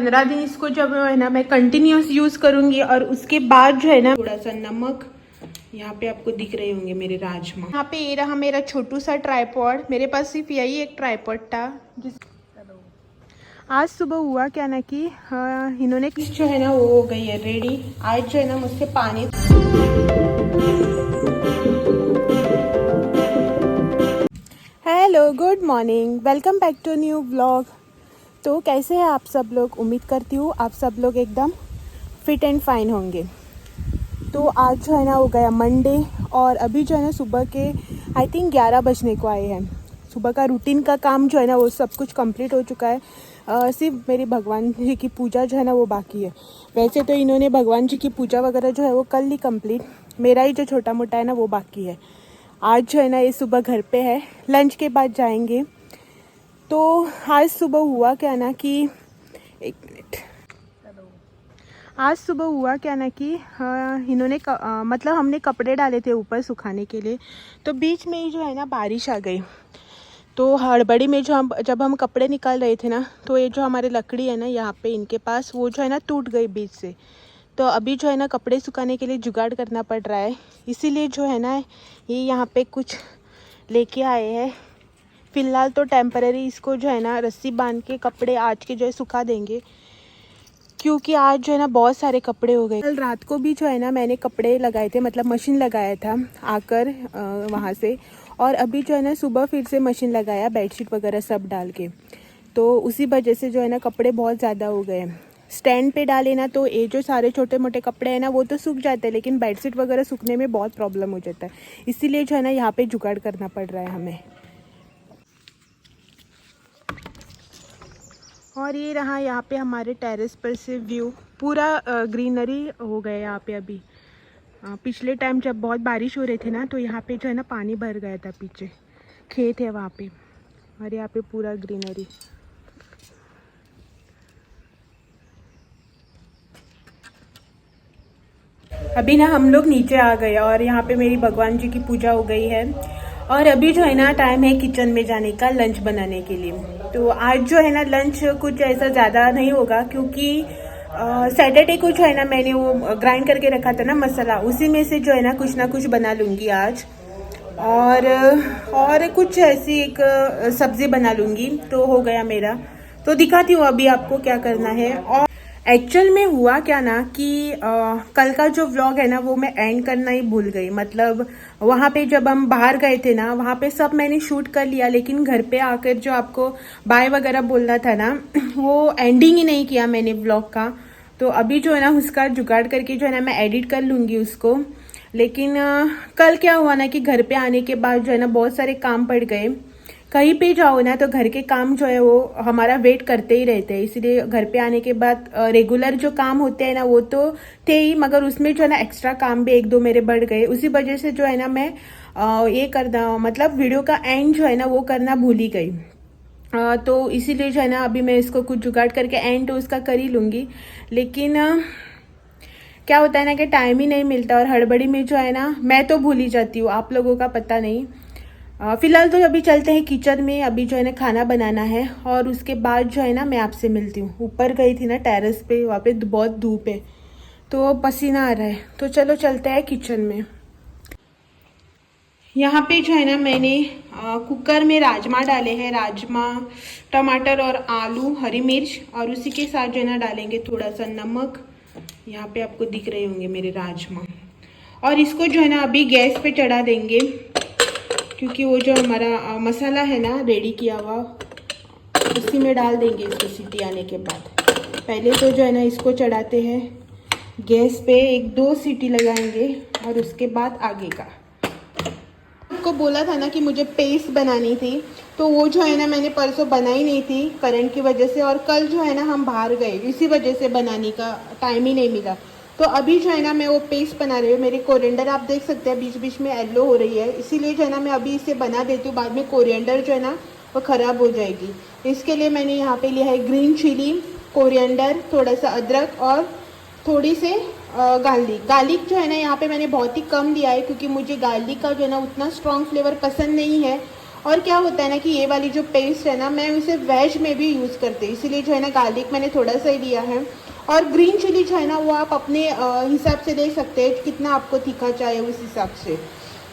15 दिन इसको जब है ना मैं कंटिन्यूस यूज़ करूँगी और उसके बाद जो है ना थोड़ा सा नमक, यहाँ पे आपको दिख रहे होंगे मेरे राजमा। यहाँ पे ये रहा मेरा छोटू सा ट्राइपॉड, मेरे पास सिर्फ यही एक ट्राइपॉड था। आज सुबह हुआ क्या ना कि इन्होंने जो है ना वो हो गई है रेडी। आज जो है ना मुझसे पानी। Hello, good morning, welcome back to new vlog. तो कैसे हैं आप सब लोग? उम्मीद करती हूँ आप सब लोग एकदम फिट एंड फाइन होंगे। तो आज जो है ना हो गया मंडे और अभी जो है ना सुबह के आई थिंक 11 बजने को आए हैं। सुबह का रूटीन का काम जो है ना वो सब कुछ कंप्लीट हो चुका है। सिर्फ मेरी भगवान जी की पूजा जो है ना वो बाकी है। वैसे तो इन्होंने भगवान जी की पूजा वगैरह जो है वो कल ही कंप्लीट, मेरा ही जो छोटा मोटा है ना वो बाकी है। आज जो है ना ये सुबह घर पे है, लंच के बाद जाएंगे। तो आज सुबह हुआ क्या ना कि एक मिनट, आज सुबह हुआ क्या ना कि इन्होंने मतलब हमने कपड़े डाले थे ऊपर सुखाने के लिए, तो बीच में ही जो है ना बारिश आ गई। तो हड़बड़ी में जब हम कपड़े निकाल रहे थे ना, तो ये जो हमारे लकड़ी है ना यहाँ पे इनके पास, वो जो है ना टूट गई बीच से। तो अभी जो है ना कपड़े सुखाने के लिए जुगाड़ करना पड़ रहा है, इसीलिए जो है ना ये यहाँ पे कुछ लेके आए हैं। फ़िलहाल तो टेम्पररी इसको जो है ना रस्सी बांध के कपड़े आज के जो है सुखा देंगे, क्योंकि आज जो है ना बहुत सारे कपड़े हो गए। कल रात को भी जो है ना मैंने कपड़े लगाए थे, मतलब मशीन लगाया था आकर वहाँ से, और अभी जो है ना सुबह फिर से मशीन लगाया बेडशीट वगैरह सब डाल के। तो उसी वजह से जो है ना कपड़े बहुत ज़्यादा हो गए हैं। स्टैंड पे डाले ना तो ये जो सारे छोटे मोटे कपड़े हैं ना वो तो सूख जाते हैं, लेकिन बेडशीट वगैरह सूखने में बहुत प्रॉब्लम हो जाता है। इसीलिए जो है ना यहाँ पे जुगाड़ करना पड़ रहा है हमें। और ये रहा यहाँ पे हमारे टेरेस पर से व्यू, पूरा ग्रीनरी हो गया यहाँ पे। अभी पिछले टाइम जब बहुत बारिश हो रही थी ना, तो यहाँ पे जो है ना पानी भर गया था, पीछे खेत है वहाँ पे, और यहाँ पे पूरा ग्रीनरी। अभी ना हम लोग नीचे आ गए और यहाँ पे मेरी भगवान जी की पूजा हो गई है, और अभी जो है ना टाइम है किचन में जाने का लंच बनाने के लिए। तो आज जो है ना लंच कुछ ऐसा ज़्यादा नहीं होगा, क्योंकि सैटरडे को जो है ना मैंने वो ग्राइंड करके रखा था ना मसाला, उसी में से जो है ना कुछ बना लूँगी आज। और कुछ ऐसी एक सब्ज़ी बना लूँगी तो हो गया मेरा। तो दिखाती हूँ अभी आपको क्या करना है। और एक्चुअल में हुआ क्या ना कि कल का जो व्लॉग है ना वो मैं एंड करना ही भूल गई। मतलब वहाँ पे जब हम बाहर गए थे ना, वहाँ पे सब मैंने शूट कर लिया, लेकिन घर पे आकर जो आपको बाय वगैरह बोलना था ना वो एंडिंग ही नहीं किया मैंने व्लॉग का। तो अभी जो है ना उसका जुगाड़ करके जो है ना मैं एडिट कर लूँगी उसको। लेकिन कल क्या हुआ ना कि घर पे आने के बाद जो है ना बहुत सारे काम पड़ गए। कहीं पे जाओ ना तो घर के काम जो है वो हमारा वेट करते ही रहते हैं, इसलिए घर पे आने के बाद रेगुलर जो काम होते हैं ना वो तो थे ही, मगर उसमें जो है ना एक्स्ट्रा काम भी एक दो मेरे बढ़ गए। उसी वजह से जो है ना मैं ये करना, मतलब वीडियो का एंड जो है ना वो करना भूल ही गई। तो इसीलिए जो है ना अभी मैं इसको कुछ जुगाड़ करके एंड तो उसका कर ही लूँगी। लेकिन क्या होता है ना कि टाइम ही नहीं मिलता, और हड़बड़ी में जो है ना मैं तो भूल ही जाती हूँ, आप लोगों का पता नहीं। फिलहाल तो अभी चलते हैं किचन में, अभी जो है ना खाना बनाना है, और उसके बाद जो है ना मैं आपसे मिलती हूँ। ऊपर गई थी ना टेरेस पे, वहाँ पे बहुत धूप है तो पसीना आ रहा है। तो चलो चलते हैं किचन में। यहाँ पे जो है ना मैंने कुकर में राजमा डाले हैं, राजमा, टमाटर और आलू, हरी मिर्च, और उसी के साथ जो है ना डालेंगे थोड़ा सा नमक। यहाँ पे आपको दिख रहे होंगे मेरे राजमा, और इसको जो है ना अभी गैस पे चढ़ा देंगे, क्योंकि वो जो हमारा मसाला है ना रेडी किया हुआ उसी में डाल देंगे इसको सीटी आने के बाद। पहले तो जो है ना इसको चढ़ाते हैं गैस पे, एक दो सीटी लगाएंगे और उसके बाद आगे का। आपको बोला था ना कि मुझे पेस्ट बनानी थी, तो वो जो है ना मैंने परसों बनाई नहीं थी करंट की वजह से, और कल जो है ना हम बाहर गए, इसी वजह से बनाने का टाइम ही नहीं मिला। तो अभी जो है ना मैं वो पेस्ट बना रही हूँ। मेरी कोरिएंडर आप देख सकते हैं बीच बीच में येलो हो रही है, इसीलिए जो है ना मैं अभी इसे बना देती हूँ, बाद में कोरिएंडर जो है ना वो ख़राब हो जाएगी। इसके लिए मैंने यहाँ पे लिया है ग्रीन चिली, कोरिएंडर, थोड़ा सा अदरक और थोड़ी से गार्लिक जो है ना यहाँ पे मैंने बहुत ही कम लिया है, क्योंकि मुझे गार्लिक का जो है ना उतना स्ट्रॉन्ग फ्लेवर पसंद नहीं है। और क्या होता है ना कि ये वाली जो पेस्ट है ना, मैं उसे वेज में भी यूज़ करती हूँ, इसीलिए जो है ना गार्लिक मैंने थोड़ा सा ही लिया है। और ग्रीन चिली जो है ना वो आप अपने हिसाब से ले सकते हैं, कितना आपको तीखा चाहिए उस हिसाब से।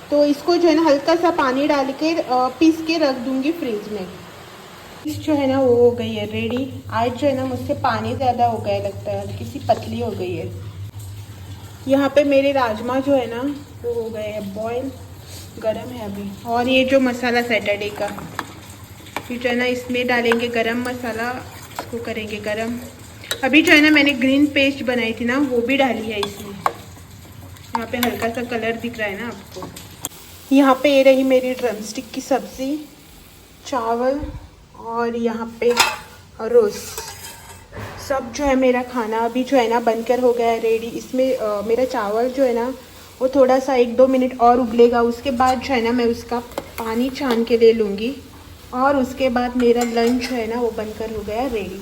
तो इसको जो है ना हल्का सा पानी डाल के पीस के रख दूँगी फ्रिज में। इस जो है ना वो हो गई है रेडी। आज जो है ना मुझसे पानी ज़्यादा हो गया लगता है, किसी पतली हो गई है। यहाँ पे मेरे राजमा जो है ना वो हो गए हैं बॉयल, गरम है अभी। और ये जो मसाला सैटरडे का, ये जो है ना इसमें डालेंगे गरम मसाला, इसको करेंगे गरम। अभी जो है ना मैंने ग्रीन पेस्ट बनाई थी ना वो भी डाली है इसमें। यहाँ पे हल्का सा कलर दिख रहा है ना आपको। यहाँ पे ये रही मेरी ड्रमस्टिक की सब्ज़ी, चावल और यहाँ पे रोस्ट, सब जो है मेरा खाना अभी जो है ना बनकर हो गया है रेडी। इसमें मेरा चावल जो है ना वो थोड़ा सा 1-2 मिनट और उबलेगा, उसके बाद जो है ना मैं उसका पानी छान के ले लूँगी और उसके बाद मेरा लंच जो है ना वो बनकर हो गया रेडी।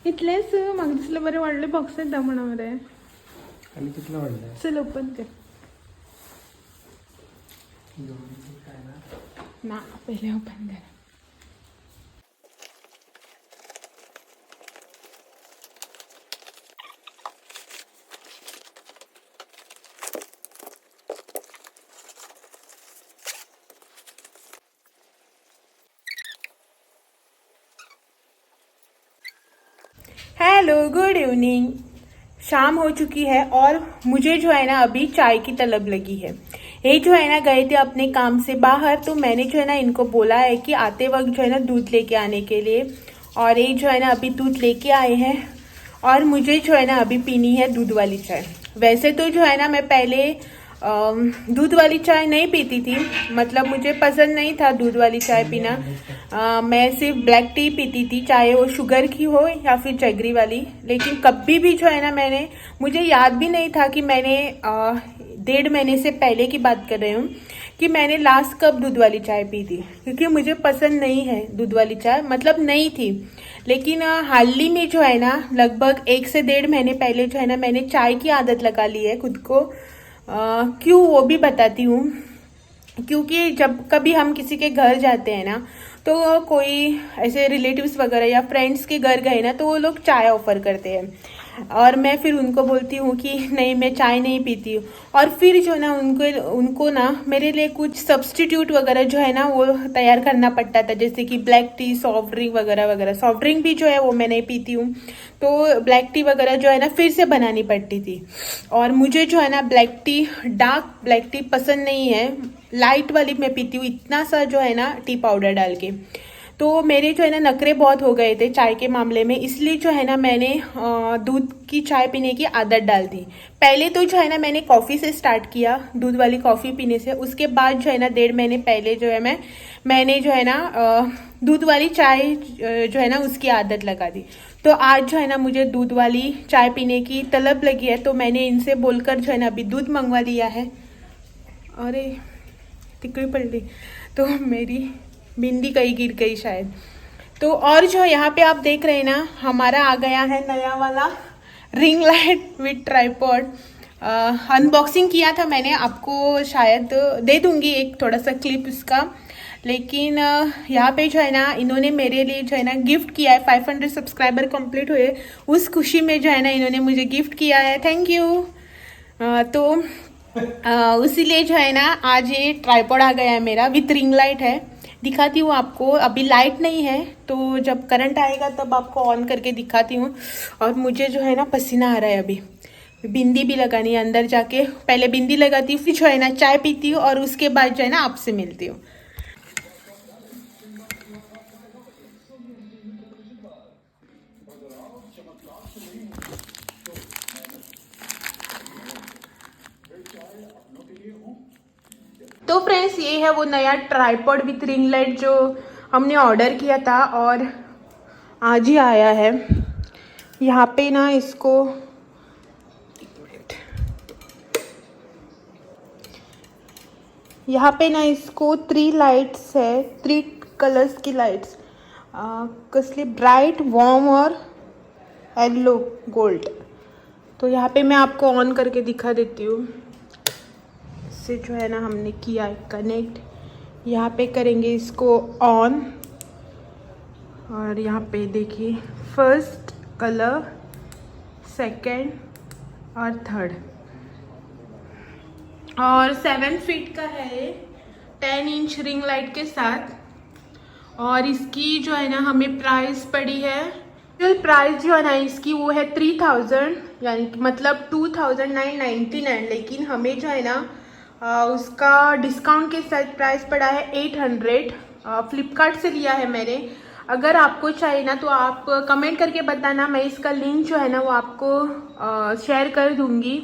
इतलेच म्हाका दिसलं बरें व्हडले बॉक्स येता म्हणा मरे। आणि कितलं वाढलं चल ओपन कर ना, पहले ओपन कर। Hello good evening. शाम हो चुकी है और मुझे जो है ना अभी चाय की तलब लगी है। ये जो है ना गए थे अपने काम से बाहर, तो मैंने जो है ना इनको बोला है कि आते वक्त जो है ना दूध लेके आने के लिए, और ये जो है ना अभी दूध लेके आए हैं और मुझे जो है ना अभी पीनी है दूध वाली चाय। वैसे तो जो है ना मैं पहले दूध वाली चाय नहीं पीती थी, मतलब मुझे पसंद नहीं था दूध वाली चाय पीना। मैं सिर्फ ब्लैक टी पीती थी, चाहे वो शुगर की हो या फिर जगरी वाली। लेकिन कभी भी जो है ना मैंने, मुझे याद भी नहीं था कि मैंने 1.5 महीने से पहले की बात कर रही हूँ कि मैंने लास्ट कब दूध वाली चाय पी थी, क्योंकि मुझे पसंद नहीं है दूध वाली चाय, मतलब नहीं थी। लेकिन हाल ही में जो है ना लगभग 1 से 1.5 महीने पहले जो है ना मैंने चाय की आदत लगा ली है खुद को। क्यों वो भी बताती हूँ। क्योंकि जब कभी हम किसी के घर जाते हैं ना, तो कोई ऐसे रिलेटिव्स वगैरह या फ्रेंड्स के घर गए ना, तो वो लोग चाय ऑफर करते हैं और मैं फिर उनको बोलती हूँ कि नहीं मैं चाय नहीं पीती हूँ। और फिर जो ना उनको ना मेरे लिए कुछ सब्स्टिट्यूट वगैरह जो है ना वो तैयार करना पड़ता था, जैसे कि ब्लैक टी, सॉफ्ट ड्रिंक वगैरह वगैरह। सॉफ्ट ड्रिंक भी जो है वो मैं नहीं पीती हूँ, तो ब्लैक टी वगैरह जो है ना फिर से बनानी पड़ती थी। और मुझे जो है ना black T, dark black T पसंद नहीं है, लाइट वाली मैं पीती हूँ इतना सा जो है ना टी पाउडर डाल के। तो मेरे जो है ना नखरे बहुत हो गए थे चाय के मामले में, इसलिए जो है ना मैंने दूध की चाय पीने की आदत डाल दी। पहले तो जो है ना मैंने कॉफ़ी से स्टार्ट किया, दूध वाली कॉफ़ी पीने से। उसके बाद जो है ना 1.5 महीने पहले जो है मैंने जो है ना दूध वाली चाय जो है ना उसकी आदत लगा दी। तो आज जो है ना मुझे दूध वाली चाय पीने की तलब लगी है, तो मैंने इनसे बोलकर जो है ना अभी दूध मंगवा लिया है। अरे टिकड़ी पड़ गई, तो मेरी बिंदी कहीं गिर गई शायद। तो और जो यहाँ पे आप देख रहे हैं ना, हमारा आ गया है नया वाला ring light with tripod. Unboxing किया था मैंने, आपको शायद दे दूंगी एक थोड़ा सा क्लिप इसका। लेकिन यहाँ पे जो है ना इन्होंने मेरे लिए जो है ना गिफ्ट किया है, 500 सब्सक्राइबर कंप्लीट हुए, उस खुशी में जो है ना इन्होंने मुझे गिफ्ट किया है, थैंक यू। तो उसीलिए जो है ना आज ये ट्राइपॉड आ गया है मेरा, विथ रिंग लाइट है। दिखाती हूँ आपको, अभी लाइट नहीं है, तो जब करंट आएगा तब आपको ऑन करके दिखाती हूँ। और मुझे जो है ना पसीना आ रहा है, अभी बिंदी भी लगानी है अंदर जाके। पहले बिंदी लगाती हूँ, फिर जो है ना चाय पीती हूँ और उसके बाद जो है ना आपसे मिलती हूँ। तो फ्रेंड्स ये है वो नया ट्राइपॉड विथ रिंग लाइट जो हमने ऑर्डर किया था और आज ही आया है। यहाँ पे ना इसको यहाँ पे ना इसको 3 लाइट्स है, 3 कलर्स की लाइट्स, कसली ब्राइट, वॉर्म और येलो गोल्ड। तो यहाँ पे मैं आपको ऑन करके दिखा देती हूँ। इससे जो है ना हमने किया है कनेक्ट। यहाँ पे करेंगे इसको ऑन और यहाँ पे देखिए फर्स्ट कलर, सेकंड और थर्ड। और 7 फीट का है, 10 इंच रिंग लाइट के साथ। और इसकी जो है ना हमें प्राइस पड़ी है, प्राइस जो है ना इसकी वो है 3000, यानी कि मतलब 2999। लेकिन हमें जो है ना उसका डिस्काउंट के साथ प्राइस पड़ा है 800। फ्लिपकार्ट से लिया है मैंने। अगर आपको चाहिए ना तो आप कमेंट करके बताना, मैं इसका लिंक जो है ना वो आपको शेयर कर दूंगी।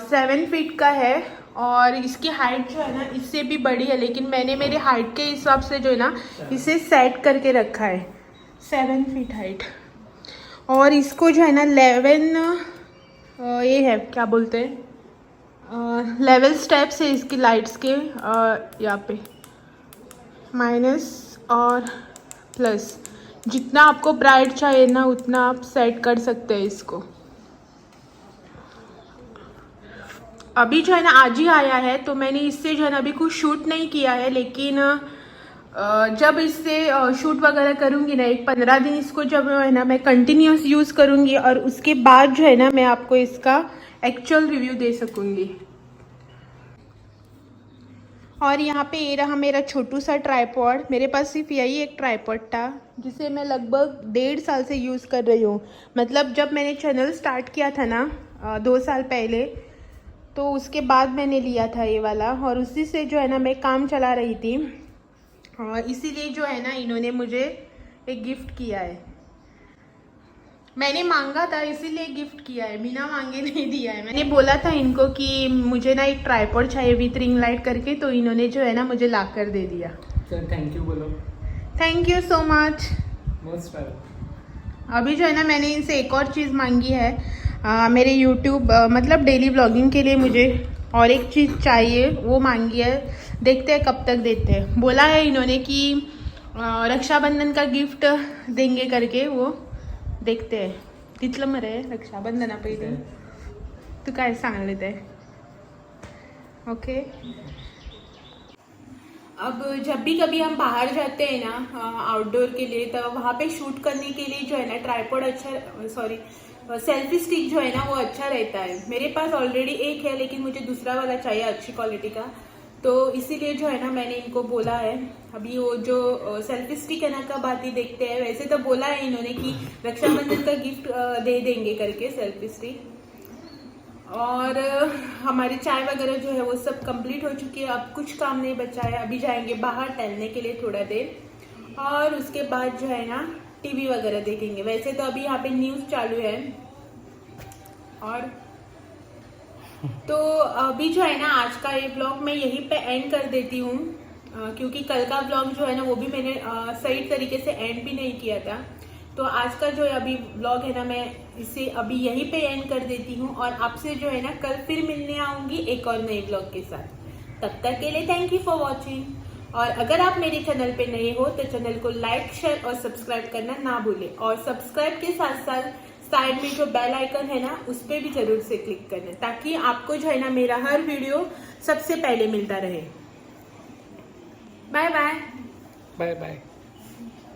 7 फीट का है और इसकी हाइट जो है ना इससे भी बड़ी है, लेकिन मैंने मेरे हाइट के हिसाब से जो है ना इसे सेट करके रखा है 7 फीट हाइट। और इसको जो है ना 11 ये है क्या बोलते हैं लेवल स्टेप्स है इसकी लाइट्स के। यहाँ पे माइनस और प्लस, जितना आपको ब्राइट चाहिए ना उतना आप सेट कर सकते हैं इसको। अभी जो है ना आज ही आया है, तो मैंने इससे जो है ना अभी कुछ शूट नहीं किया है, लेकिन जब इससे शूट वगैरह करूँगी ना, एक 15 दिन इसको जब है ना मैं कंटिन्यूस यूज़ करूँगी और उसके बाद जो है ना मैं आपको इसका एक्चुअल रिव्यू दे सकूँगी। और यहाँ पे ये रहा मेरा छोटू सा ट्राइपॉड। मेरे पास सिर्फ यही एक ट्राइपॉड था जिसे मैं लगभग 1.5 साल से यूज़ कर रही हूँ। मतलब जब मैंने चैनल स्टार्ट किया था ना 2 साल पहले, तो उसके बाद मैंने लिया था ये वाला और उसी से जो है ना मैं काम चला रही थी। और इसीलिए जो है ना इन्होंने मुझे एक गिफ्ट किया है। मैंने मांगा था इसीलिए गिफ्ट किया है, बिना मांगे नहीं दिया है। मैंने बोला था इनको कि मुझे ना एक ट्राइपॉड चाहिए विथ रिंग लाइट करके, तो इन्होंने जो है ना मुझे ला कर दे दिया। सर थैंक यू बोलो। Thank you so much. Most welcome. अभी जो है ना मैंने इनसे एक और चीज़ मांगी है, मेरे यूट्यूब मतलब डेली ब्लॉगिंग के लिए मुझे और एक चीज़ चाहिए, वो मांगी है। देखते हैं कब तक देते हैं। बोला है इन्होंने कि रक्षाबंधन का गिफ्ट देंगे करके, वो देखते हैं। तिथलं मरे रक्षाबंधना पहिले तू काय सांगले ते ओके। अब जब भी कभी हम बाहर जाते हैं ना आउटडोर के लिए, तो वहाँ पे शूट करने के लिए जो है ना ट्राइपॉड अच्छा, सॉरी सेल्फी स्टिक जो है ना वो अच्छा रहता है। मेरे पास ऑलरेडी एक है, लेकिन मुझे दूसरा वाला चाहिए अच्छी क्वालिटी का, तो इसीलिए जो है ना मैंने इनको बोला है। अभी वो जो सेल्फी स्टिक है ना कब आती देखते हैं। वैसे तो बोला है इन्होंने कि रक्षाबंधन का गिफ्ट दे देंगे करके सेल्फी स्टिक। और हमारी चाय वगैरह जो है वो सब कंप्लीट हो चुकी है, अब कुछ काम नहीं बचा है। अभी जाएंगे बाहर टहलने के लिए थोड़ा देर, और उसके बाद जो है ना टीवी वगैरह देखेंगे। वैसे तो अभी यहाँ पे न्यूज़ चालू है। और तो अभी जो है ना आज का ये ब्लॉग मैं यहीं पे एंड कर देती हूँ, क्योंकि कल का ब्लॉग जो है ना वो भी मैंने सही तरीके से एंड भी नहीं किया था। तो आज का जो अभी ब्लॉग है ना मैं इसे अभी यहीं पे एंड कर देती हूँ, और आपसे जो है ना कल फिर मिलने आऊंगी एक और नए ब्लॉग के साथ। तब तक के लिए थैंक यू फॉर वॉचिंग। और अगर आप मेरे चैनल पे नए हो तो चैनल को लाइक, शेयर और सब्सक्राइब करना ना भूलें। और सब्सक्राइब के साथ साथ साइड में जो बेल आइकन है ना उस पर भी जरूर से क्लिक करना, ताकि आपको जो है ना मेरा हर वीडियो सबसे पहले मिलता रहे। Bye bye. Bye bye.